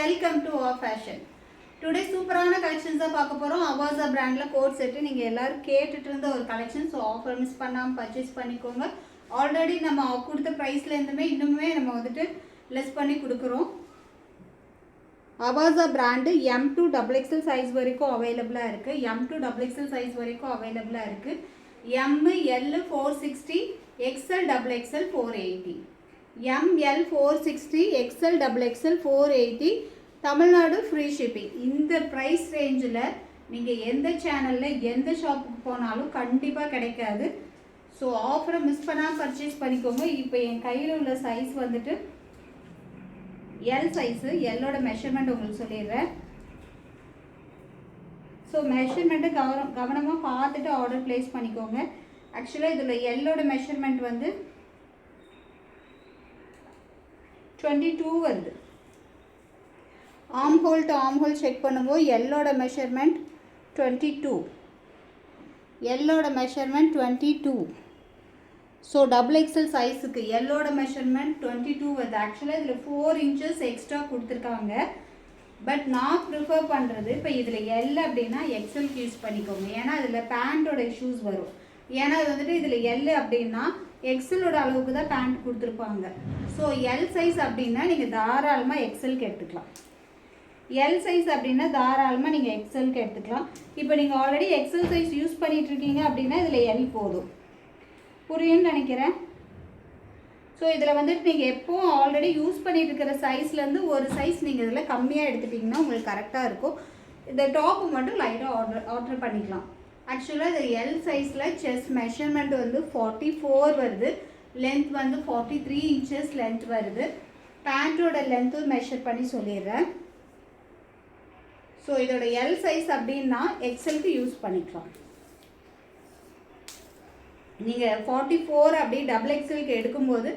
Welcome to our fashion. Today சூப்பரான collections தான் பார்க்க போகிறோம். அவாசா பிராண்டில் கோட் செட்டு நீங்கள் எல்லோரும் கேட்டுட்டு இருந்த ஒரு கலெக்ஷன். ஸோ ஆஃபர் மிஸ் பண்ணாமல் பர்ச்சேஸ் பண்ணிக்கோங்க. ஆல்ரெடி நம்ம கொடுத்த ப்ரைஸ்லேருந்துமே இன்னுமே நம்ம வந்துட்டு லெஸ் பண்ணி கொடுக்குறோம். Avaasa brand M2 XXL size வரைக்கும் அவைலபிளாக இருக்குது. M2 XXL சைஸ் வரைக்கும் அவைலபிளாக இருக்குது. M L 460, XL XXL 480. ML 460, XL XXL 480. Tamil Nadu free shipping. இந்த ப்ரைஸ் ரேஞ்சில் நீங்கள் எந்த சேனலில் எந்த ஷாப்புக்கு போனாலும் கண்டிப்பாக கிடைக்காது. ஸோ ஆஃபரை மிஸ் பண்ணாமல் பர்ச்சேஸ் பண்ணிக்கோங்க. இப்போ என் கையில் உள்ள சைஸ் வந்துட்டு எல் சைஸு. எல்லோட மெஷர்மெண்ட் உங்களுக்கு சொல்லிடுறேன். ஸோ மெஷர்மெண்ட்டை கவனமாக பார்த்துட்டு ஆர்டர் ப்ளேஸ் பண்ணிக்கோங்க. ஆக்சுவலாக இதில் எல்லோட மெஷர்மெண்ட் வந்து 22 வருது. Arm whole to arm whole check பண்ணும்போது எல்லோட மெஷர்மெண்ட் 22. எல்லோட மெஷர்மெண்ட் 22. ஸோ XXL சைஸுக்கு எல்லோட மெஷர்மெண்ட் 22 வருது. ஆக்சுவலாக இதில் 4 inches எக்ஸ்ட்ரா கொடுத்துருக்காங்க. பட் நான் ப்ரிஃபர் பண்ணுறது இப்போ இதில் எல் அப்படின்னா எக்ஸலுக்கு யூஸ் பண்ணிக்கோங்க. ஏன்னா இதில் பேண்ட்டோட இஷ்யூஸ் வரும். ஏன்னா இது வந்துட்டு இதில் எல் அப்படின்னா எக்ஸலோட அளவுக்கு தான் பேண்ட் கொடுத்துருப்பாங்க. ஸோ எல் சைஸ் அப்படின்னா நீங்கள் தாராளமாக எக்ஸலுக்கு எடுத்துக்கலாம். எல் சைஸ் அப்படின்னா தாராளமாக நீங்கள் எக்ஸலுக்கு எடுத்துக்கலாம். இப்போ நீங்கள் ஆல்ரெடி எக்ஸல் சைஸ் யூஸ் பண்ணிகிட்ருக்கீங்க அப்படின்னா இதில் எல் போதும். புரியும்னு நினைக்கிறேன். ஸோ இதில் வந்துட்டு நீங்கள் எப்போவும் ஆல்ரெடி யூஸ் பண்ணிட்டு இருக்கிற சைஸ்லேருந்து ஒரு சைஸ் நீங்கள் இதில் கம்மியாக எடுத்துட்டிங்கன்னா உங்களுக்கு கரெக்டாக இருக்கும். இந்த டாப்பு மட்டும் லைட்டாக ஆர்டர் பண்ணிக்கலாம். ஆக்சுவலாக இது எல் சைஸில் செஸ்ட் மெஷர்மெண்ட் வந்து 44 வருது. லென்த் வந்து 43 inches லென்த் வருது. பேண்ட்டோட லென்த்து மெஷர் பண்ணி சொல்லிடுறேன். ஸோ இதோட எல் சைஸ் அப்படின்னா எக்ஸலுக்கு யூஸ் பண்ணிக்கலாம். நீங்கள் 44 அப்படி XXLக்கு எடுக்கும்போது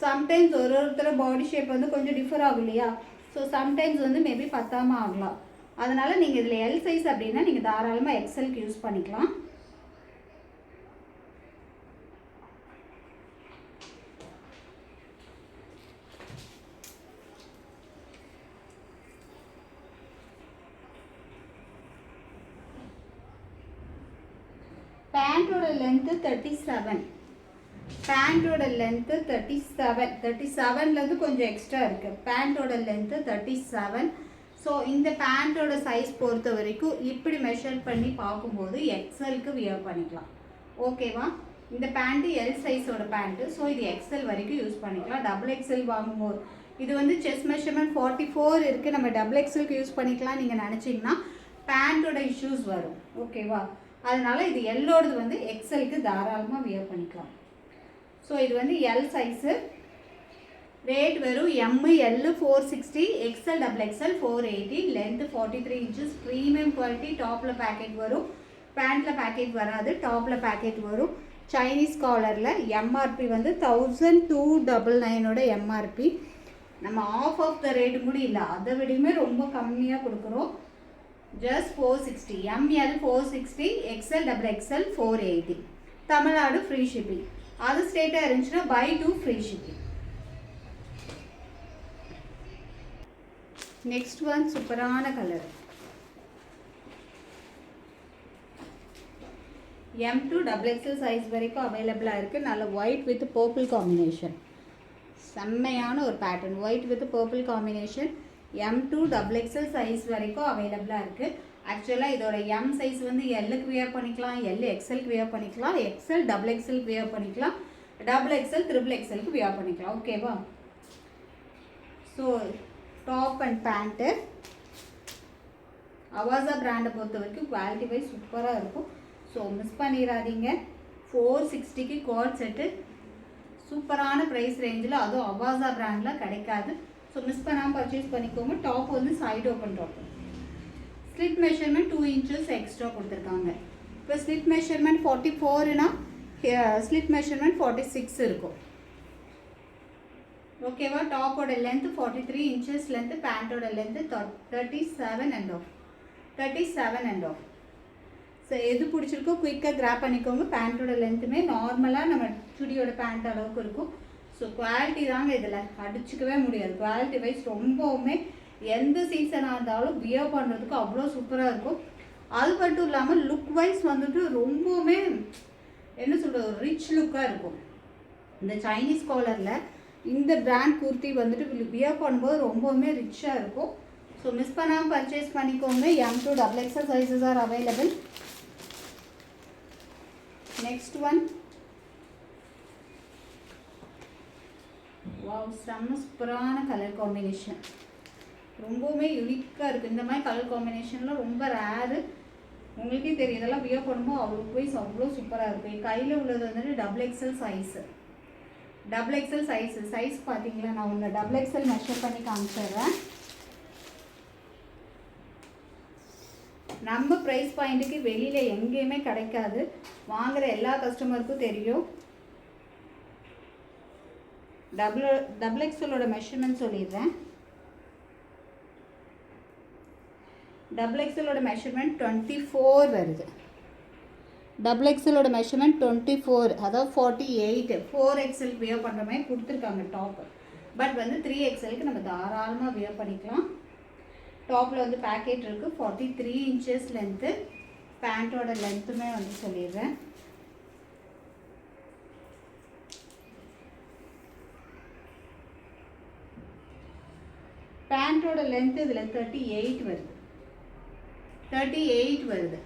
சம்டைம்ஸ் ஒருத்தர் பாடி ஷேப் வந்து கொஞ்சம் டிஃபர் ஆகும் இல்லையா? ஸோ சம்டைம்ஸ் வந்து மேபி பத்தாமல் ஆகலாம். அதனால் நீங்கள் இதில் எல் சைஸ் அப்படின்னா நீங்கள் தாராளமாக எக்ஸலுக்கு யூஸ் பண்ணிக்கலாம். பேண்ட்டோட லென்த்து 37. பேண்ட்டோட லென்த்து 37லேருந்து கொஞ்சம் எக்ஸ்ட்ரா இருக்குது. பேண்ட்டோட லென்த்து 37. ஸோ இந்த பேண்ட்டோட சைஸ் பொறுத்த வரைக்கும் இப்படி மெஷர் பண்ணி பார்க்கும்போது எக்ஸலுக்கு வியர் பண்ணிக்கலாம். ஓகேவா? இந்த பேண்ட்டு எல் சைஸோட பேண்ட்டு. ஸோ இது எக்ஸல் வரைக்கும் யூஸ் பண்ணிக்கலாம். XXL வாங்கும்போது இது வந்து செஸ்ட் மெஷர்மெண்ட் 44 இருக்குது. நம்ம XXLக்கு யூஸ் பண்ணிக்கலாம் நீங்கள் நினச்சிங்கன்னா பேண்ட்டோட இஷ்யூஸ் வரும். ஓகேவா? அதனால் இது எல்லோடது வந்து எக்ஸலுக்கு தாராளமாக வியர் பண்ணிக்கலாம். ஸோ இது வந்து எல் சைஸு. ரேட் வெறும் ML 460, XL XXL 480. Length 43 inches. Premium quality. டாப்பில் பேக்கெட் வரும். பேண்ட்டில் பேக்கெட் வராது. டாப்பில் பேக்கெட் வரும். சைனீஸ் காலரில். MRP வந்து 1299 MRP. நம்ம ஆஃப் த ரேட்டு கூட இல்லை, அதை விடையுமே ரொம்ப கம்மியாக கொடுக்குறோம். Just 460. ML 460, XL XXL 480. Tamil Nadu free shipping. அது ஸ்டேட்டாக இருந்துச்சுன்னா buy 2 free shipping. Next one சூப்பரான கலர். M2 XXL சைஸ் வரைக்கும் அவைலபிளாக இருக்குது. நல்ல ஒயிட் வித் பர்பிள் காம்பினேஷன். செம்மையான ஒரு pattern. White with purple combination. M2 XXL size வரைக்கும் அவைலபிளாக இருக்குது. ஆக்சுவலாக இதோட M சைஸ் வந்து எல்லுக்கு வியர் பண்ணிக்கலாம், எல் எக்ஸலுக்கு வியர் பண்ணிக்கலாம், XL XXLக்கு வியர் பண்ணிக்கலாம், XXL XXLக்கு வியர் பண்ணிக்கலாம். ஓகேவா? So top and pant Avaasa பிராண்டை பொறுத்த வரைக்கும் குவாலிட்டி வைஸ் சூப்பராக இருக்கும். ஸோ மிஸ் பண்ணிடாதீங்க. 460க்கு கோட் செட்டு சூப்பரான ப்ரைஸ் ரேஞ்சில், அதுவும் அவாசா பிராண்டில் கிடைக்காது. ஸோ மிஸ் பண்ணாமல் பர்ச்சேஸ் பண்ணிக்கோங்க. டாப் வந்து side open top. Slit measurement 2 inches extra கொடுத்துருக்காங்க. இப்போ ஸ்லிட் மெஷர்மெண்ட் 44னா ஸ்லிட் மெஷர்மெண்ட் 46 இருக்கும். ஓகேவா? டாப்போட லென்த்து 43 inches லென்த்து. பேண்ட்டோட length 37 and off. 37 and off. So எது பிடிச்சிருக்கோ குயிக்காக கிராப் பண்ணிக்கோங்க. பேண்ட்டோட லென்த்துமே நார்மலாக நம்ம சுடியோட பேண்ட் அளவுக்கு இருக்கும். ஸோ குவாலிட்டி தாங்க இதில் அடிச்சுக்கவே முடியாது. குவாலிட்டி வைஸ் ரொம்பவுமே எந்த சீசனாக இருந்தாலும் வியர் பண்ணுறதுக்கு அவ்வளோ சூப்பராக இருக்கும். அது மட்டும் இல்லாமல் லுக் வைஸ் வந்துட்டு ரொம்பவுமே என்ன சொல்கிறது, ரிச் லுக்காக இருக்கும். இந்த சைனீஸ் காலரில் இந்த பிராண்ட் குர்த்தி வந்துட்டு வியர் பண்ணும்போது ரொம்பவுமே ரிச்சாக இருக்கும். ஸோ மிஸ் பண்ணாமல் பர்ச்சேஸ் பண்ணிக்கோங்க. M2 XXL sizes are available. Next one, wow, செம்ம சூப்பரான கலர் காம்பினேஷன், ரொம்பவுமே யூனிக்காக இருக்குது. இந்த மாதிரி கலர் காம்பினேஷன்லாம் ரொம்ப ரேரு, உங்களுக்கே தெரியும். இதெல்லாம் வியர் பண்ணும்போது அவ்வளோ வைஸ் அவ்வளோ சூப்பராக இருக்கும். என் கையில் உள்ளது வந்துட்டு XXL size. XXL size size பார்த்தீங்களா, நான் ஒன்று XXL மெஷர் பண்ணி காமிச்சிடுறேன். நம்ம ப்ரைஸ் பாயிண்ட்டுக்கு வெளியில் எங்கேயுமே கிடைக்காது, வாங்குகிற எல்லா கஸ்டமருக்கும் தெரியும். XXLோட மெஷர்மெண்ட் சொல்லிடுறேன். XXLோட மெஷர்மெண்ட் 24 வருது. XXLோட மெஷர்மெண்ட் 24, அதாவது 48. 4XL வியர் பண்ணுற மாதிரி கொடுத்துருக்காங்க டாப். பட் வந்து 3XLக்கு நம்ம தாராளமாக வியர் பண்ணிக்கலாம். டாப்பில் வந்து பேக்கெட் இருக்குது. 43 inches லென்த்து. பேண்ட்டோட லென்த்துமே வந்து சொல்லிடுறேன். பேண்ட்டோட லென்த்து இதில் 38 வருது. 38 வருது.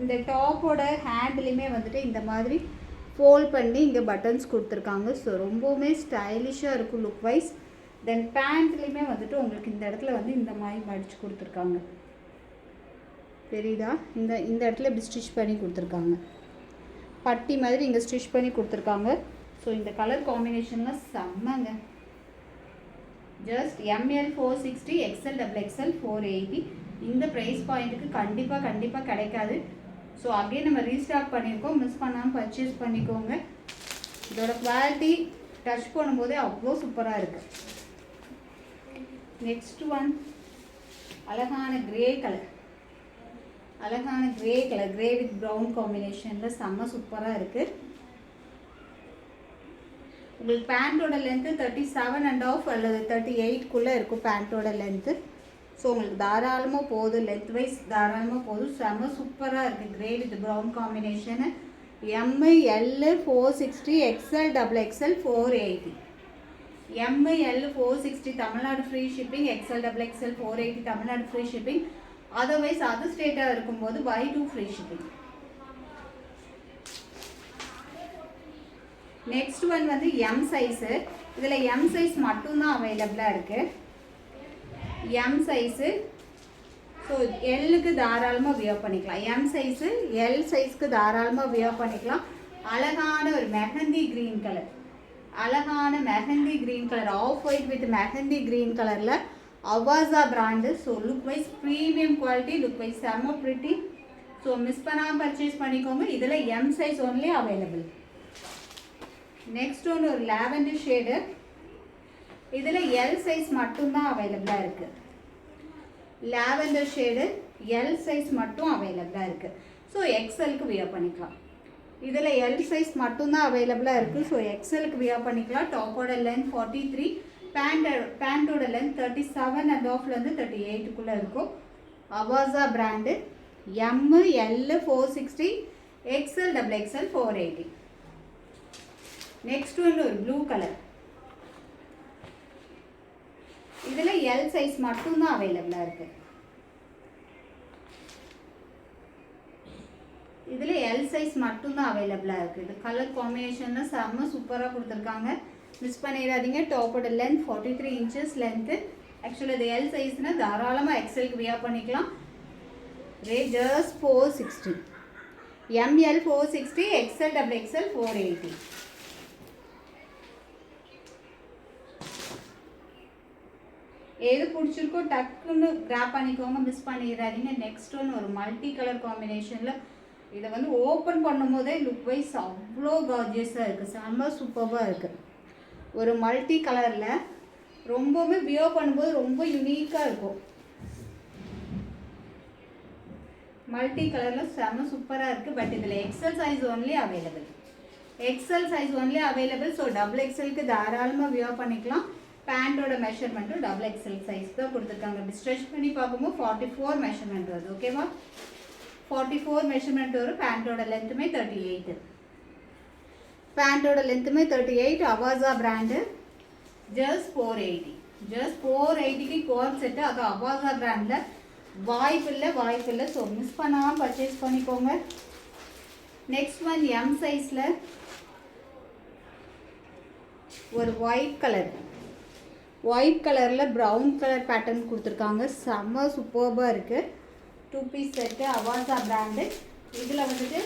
இந்த டாப்போட ஹேண்ட்லையுமே வந்துட்டு இந்த மாதிரி ஃபோல்ட் பண்ணி இங்கே பட்டன்ஸ் கொடுத்துருக்காங்க. ஸோ ரொம்பவுமே ஸ்டைலிஷாக இருக்கும் லுக் வைஸ். தென் பேண்ட்லேயுமே வந்துட்டு உங்களுக்கு இந்த இடத்துல வந்து இந்த மாதிரி மடித்து கொடுத்துருக்காங்க, தெரியுதா? இந்த இடத்துல இப்படி ஸ்டிச் பண்ணி கொடுத்துருக்காங்க, பட்டி மாதிரி இங்கே ஸ்டிச் பண்ணி கொடுத்துருக்காங்க. ஸோ இந்த கலர் காம்பினேஷன்லாம் செம்மங்க. Just ML 460, XL XXL 480. இந்த ப்ரைஸ் பாயிண்ட்டுக்கு கண்டிப்பாக கிடைக்காது. ஸோ அகைன் நம்ம ரீஸ்டாக் பண்ணியிருக்கோம், மிஸ் பண்ணாமல் பர்ச்சேஸ் பண்ணிக்கோங்க. இதோட குவாலிட்டி டச் பண்ணும்போதே அவ்வளோ சூப்பராக இருக்குது. நெக்ஸ்ட் ஒன், அழகான grey colour. Grey with brown காம்பினேஷனில் செம்ம சூப்பராக இருக்குது. உங்களுக்கு பேண்ட்டோட லென்த்து 37.5 அல்லது 38க்குள்ளே இருக்கும் பேண்ட்டோட லென்த்து. ஸோ உங்களுக்கு தாராளமாக போதும், லென்த் வைஸ் தாராளமாக போதும். செம்ம சூப்பராக இருக்குது. Grey with brown combination. ML 460, XL XXL 480. ML 460 Tamil Nadu free shipping, XL XXL 480 Tamil Nadu free shipping. Otherwise other ஸ்டேட்டாக இருக்கும்போது Y2 free shipping. Next one வந்து M சைஸு. இதில் M சைஸ் மட்டும்தான் அவைலபிளாக இருக்குது. M size. ஸோ எல்லுக்கு தாராளமாக வியர் பண்ணிக்கலாம். M சைஸு எல் சைஸ்க்கு தாராளமாக வியர் பண்ணிக்கலாம். அழகான ஒரு mehndi green colour, off white with mehndi green கலரில் Avaasa brand. So look wise premium quality, look wise செம்ம ப்ரிட்டி. ஸோ மிஸ் பண்ணாமல் பர்ச்சேஸ் பண்ணிக்கோங்க. இதில் M size only available. Next ஒன்று ஒரு லாவெண்டர் ஷேடு. இதில் எல் சைஸ் மட்டும்தான் அவைலபிளாக இருக்குது. லாவெண்டர் ஷேடு எல் சைஸ் மட்டும் அவைலபிளாக இருக்குது. ஸோ XLக்கு வியர் பண்ணிக்கலாம். இதில் எல் சைஸ் மட்டும்தான் அவைலபிளாக இருக்குது. ஸோ XLக்கு வியர் பண்ணிக்கலாம். டாப்போட லென்த் 43, பேண்ட்டோட லென்த் 37.5 38க்குள்ளே இருக்கும். Avaasa brand. ML 460, XL XXL 480. Next ஒன்று ஒரு ப்ளூ கலர். இதில் எல் சைஸ் மட்டும்தான் அவைலபிளாக இருக்குது. இது கலர் காம்பினேஷனில் செம்ம சூப்பராக கொடுத்துருக்காங்க, மிஸ் பண்ணிடாதீங்க. டாப்போட லென்த் 43 inches லென்த்து. ஆக்சுவலி இது எல் சைஸ்னால் தாராளமாக XLக்கு வியர் பண்ணிக்கலாம். Rate just 460. ML 460, XL XXL 480. எது பிடிச்சிருக்கோ டக்குன்னு கிராப் பண்ணிக்கோங்க, மிஸ் பண்ணிடாதீங்க. நெக்ஸ்ட் ஒன்று ஒரு மல்டி கலர் காம்பினேஷனில். இதை வந்து ஓப்பன் பண்ணும் போதே லுக் வைஸ் அவ்வளோ கார்ஜியஸாக இருக்குது, செம்ம சூப்பராக இருக்குது. ஒரு மல்டி கலரில் ரொம்பவுமே வியர் பண்ணும்போது ரொம்ப யூனிக்காக இருக்கும். மல்டி கலரில் செம்ம சூப்பராக இருக்குது. பட் இதில் XL size only available. XL size only available. So double எக்ஸலுக்கு தாராளமாக வியர் பண்ணிக்கலாம். பேண்ட்டோட மெஷர்மெண்ட்டும் டபுள் எக்ஸல் சைஸ் தான் கொடுத்துருக்காங்க. அப்படி ஸ்ட்ரெச் பண்ணி பார்க்கும்போது 44 மெஷர்மெண்ட் வருது. ஓகேவா? 44 மெஷர்மெண்ட் வரும். பேண்ட்டோட லென்த்துமே 38. பேண்ட்டோட லென்த்துமே 38. அவாசா பிராண்டு. ஜஸ்ட் 480. ஜஸ்ட் 480க்கு கோர் செட்டு. அது அவாசா பிராண்டில் வாய்ப்பு இல்லை. ஸோ மிஸ் பண்ணாமல் பர்ச்சேஸ் பண்ணிக்கோங்க. நெக்ஸ்ட் ஒன் எம் சைஸில் ஒரு ஒயிட் கலரில் ப்ரௌன் கலர் பேட்டர்ன் கொடுத்துருக்காங்க. செம்ம சூப்பர்பாக இருக்குது. 2 பீஸ் செட்டு அவாசா பிராண்டு. இதில் வந்துட்டு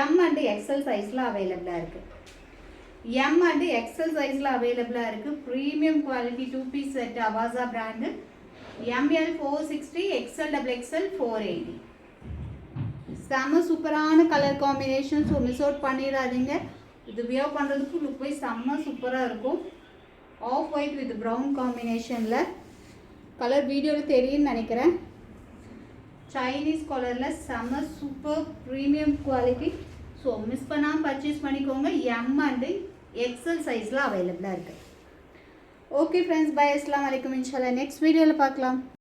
எம் அண்டு எக்ஸல் சைஸில் அவைலபிளாக இருக்குது. எம் அண்டு எக்ஸல் சைஸில் அவைலபிளாக இருக்குது. Premium quality 2 piece set Avaasa brand. ML 460, XL double XL 480. செம்ம சூப்பரான colour combination. So miss out பண்ணிடாதீங்க. இது வியர் பண்ணுறதுக்கு லுக் வைஸ் செம்ம சூப்பராக இருக்கும். ஆஃப் ஒயிட் வித் ப்ரௌன் காம்பினேஷனில் கலர் வீடியோவில் தெரியும்னு நினைக்கிறேன். சைனீஸ் கலரில் செம்ம super premium quality. So miss பண்ணாமல் பர்ச்சேஸ் பண்ணிக்கோங்க. எம் அண்டு எக்ஸல் சைஸில் அவைலபிளாக இருக்குது. Okay friends, bye. அஸ்ஸலாமு அலைக்கும். இன்ஷால்லா நெக்ஸ்ட் வீடியோவில் பார்க்கலாம்.